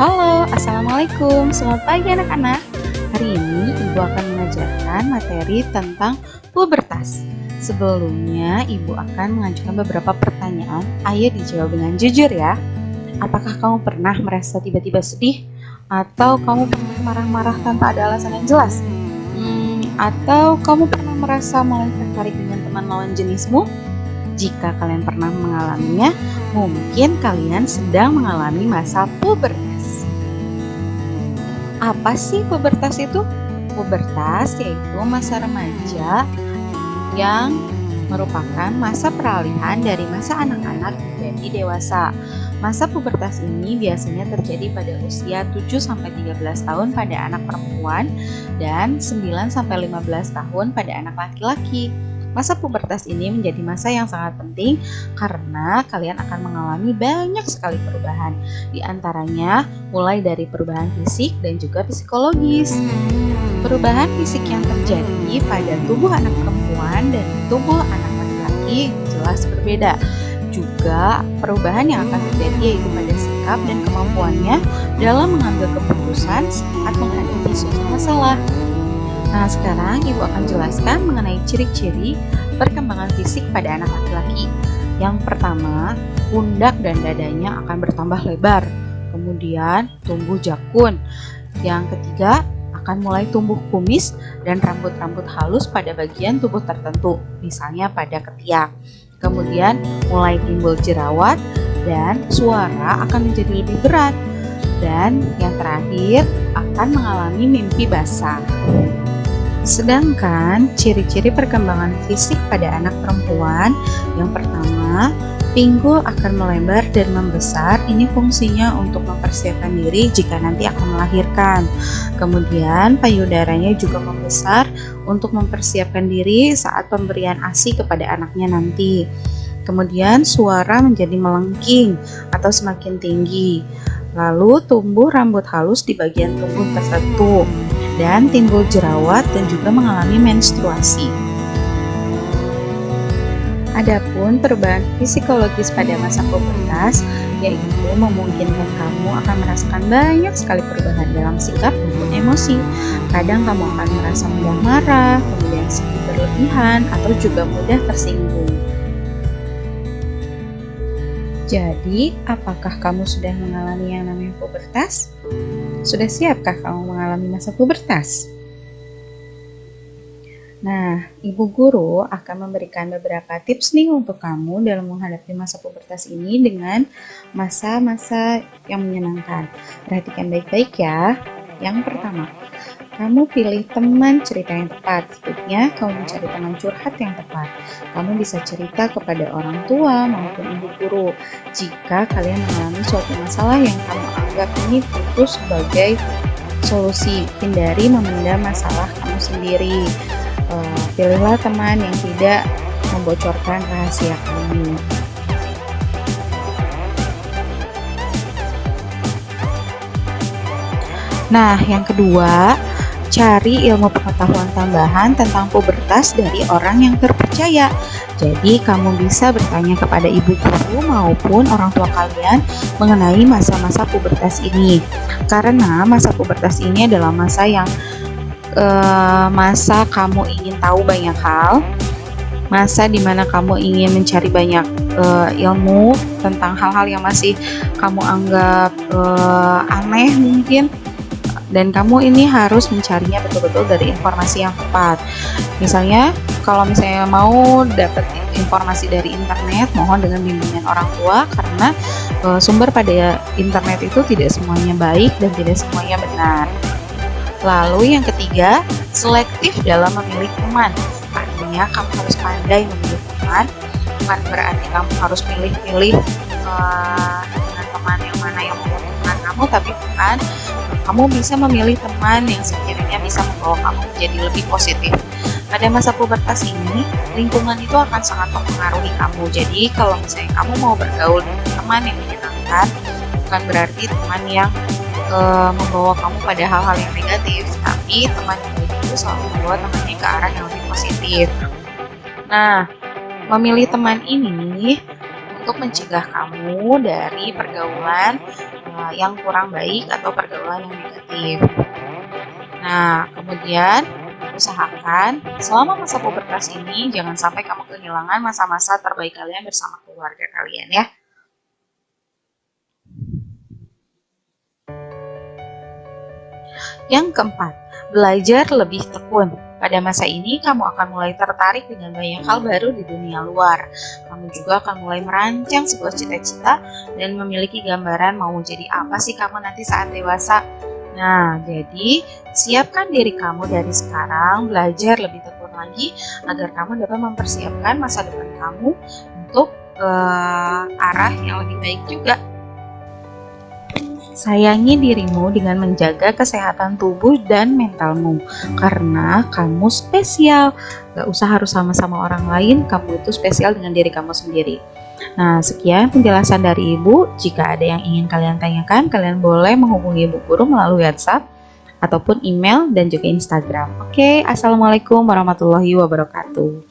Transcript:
Halo, Assalamualaikum. Selamat pagi anak-anak. Hari ini Ibu akan mengajarkan materi tentang pubertas. Sebelumnya, Ibu akan mengajukan beberapa pertanyaan. Ayo dijawab dengan jujur ya. Apakah kamu pernah merasa tiba-tiba sedih? Atau kamu pernah marah-marah tanpa ada alasan yang jelas? Atau kamu pernah merasa mulai tertarik dengan teman lawan jenismu? Jika kalian pernah mengalaminya, mungkin kalian sedang mengalami masa pubertas. Apa sih pubertas itu? Pubertas yaitu masa remaja yang merupakan masa peralihan dari masa anak-anak menjadi dewasa. Masa pubertas ini biasanya terjadi pada usia 7-13 tahun pada anak perempuan dan 9-15 tahun pada anak laki-laki. Masa pubertas ini menjadi masa yang sangat penting karena kalian akan mengalami banyak sekali perubahan. Di antaranya mulai dari perubahan fisik dan juga psikologis. Perubahan fisik yang terjadi pada tubuh anak perempuan dan tubuh anak laki-laki jelas berbeda. Juga perubahan yang akan terjadi yaitu pada sikap dan kemampuannya dalam mengambil keputusan saat menghadapi suatu masalah. Nah, sekarang Ibu akan jelaskan mengenai ciri-ciri perkembangan fisik pada anak laki-laki. Yang pertama, pundak dan dadanya akan bertambah lebar. Kemudian, tumbuh jakun. Yang ketiga, akan mulai tumbuh kumis dan rambut-rambut halus pada bagian tubuh tertentu, misalnya pada ketiak. Kemudian, mulai timbul jerawat dan suara akan menjadi lebih berat. Dan yang terakhir, akan mengalami mimpi basah. Sedangkan ciri-ciri perkembangan fisik pada anak perempuan, yang pertama, pinggul akan melebar dan membesar. Ini fungsinya untuk mempersiapkan diri jika nanti akan melahirkan. Kemudian payudaranya juga membesar untuk mempersiapkan diri saat pemberian ASI kepada anaknya nanti. Kemudian suara menjadi melengking atau semakin tinggi. Lalu tumbuh rambut halus di bagian tubuh tertentu. Dan timbul jerawat dan juga mengalami menstruasi. Adapun perubahan psikologis pada masa pubertas yaitu memungkinkan kamu akan merasakan banyak sekali perubahan dalam sikap maupun emosi. Kadang kamu akan merasa mudah marah, kemudian sedih berlebihan, atau juga mudah tersinggung. Jadi, apakah kamu sudah mengalami yang namanya pubertas? Sudah siapkah kamu mengalami masa pubertas? Nah, Ibu Guru akan memberikan beberapa tips nih untuk kamu dalam menghadapi masa pubertas ini dengan masa-masa yang menyenangkan. Perhatikan baik-baik ya. Yang pertama, kamu pilih teman cerita yang tepat. Sebaiknya kamu mencari teman curhat yang tepat. Kamu bisa cerita kepada orang tua maupun ibu guru jika kalian mengalami suatu masalah yang kamu anggap ini butuh sebagai solusi. Hindari memendam masalah kamu sendiri. Pilihlah teman yang tidak membocorkan rahasia kamu. Nah, yang kedua, cari ilmu pengetahuan tambahan tentang pubertas dari orang yang terpercaya. Jadi, kamu bisa bertanya kepada ibu guru maupun orang tua kalian mengenai masa-masa pubertas ini. Karena masa pubertas ini adalah masa yang masa kamu ingin tahu banyak hal, masa dimana kamu ingin mencari banyak ilmu tentang hal-hal yang masih kamu anggap aneh mungkin. Dan kamu ini harus mencarinya betul-betul dari informasi yang tepat. Misalnya, kalau misalnya mau dapat informasi dari internet, mohon dengan bimbingan orang tua karena sumber pada internet itu tidak semuanya baik dan tidak semuanya benar. Lalu yang ketiga, selektif dalam memilih teman. Artinya kamu harus pandai memilih teman. Bukan berarti kamu harus pilih-pilih dengan teman yang mana yang menguntungkan kamu, tapi bukan. Kamu bisa memilih teman yang sekiranya bisa membawa kamu menjadi lebih positif. Pada masa pubertas ini, lingkungan itu akan sangat mempengaruhi kamu. Jadi kalau misalnya kamu mau bergaul dengan teman yang menyenangkan, bukan berarti teman yang membawa kamu pada hal-hal yang negatif, tapi teman itu selalu membawa temannya ke arah yang lebih positif. Nah, memilih teman ini untuk mencegah kamu dari pergaulan yang kurang baik atau pergaulan yang negatif. Nah, kemudian usahakan selama masa pubertas ini jangan sampai kamu kehilangan masa-masa terbaik kalian bersama keluarga kalian ya. Yang keempat, belajar lebih tekun. Pada masa ini, kamu akan mulai tertarik dengan banyak hal baru di dunia luar. Kamu juga akan mulai merancang sebuah cita-cita dan memiliki gambaran mau jadi apa sih kamu nanti saat dewasa. Nah, jadi siapkan diri kamu dari sekarang, belajar lebih tekun lagi agar kamu dapat mempersiapkan masa depan kamu untuk arah yang lebih baik juga. Sayangi dirimu dengan menjaga kesehatan tubuh dan mentalmu, karena kamu spesial. Gak usah harus sama-sama orang lain, kamu itu spesial dengan diri kamu sendiri. Nah, sekian penjelasan dari Ibu. Jika ada yang ingin kalian tanyakan, kalian boleh menghubungi Ibu Guru melalui WhatsApp ataupun email dan juga Instagram. Oke, Assalamualaikum warahmatullahi wabarakatuh.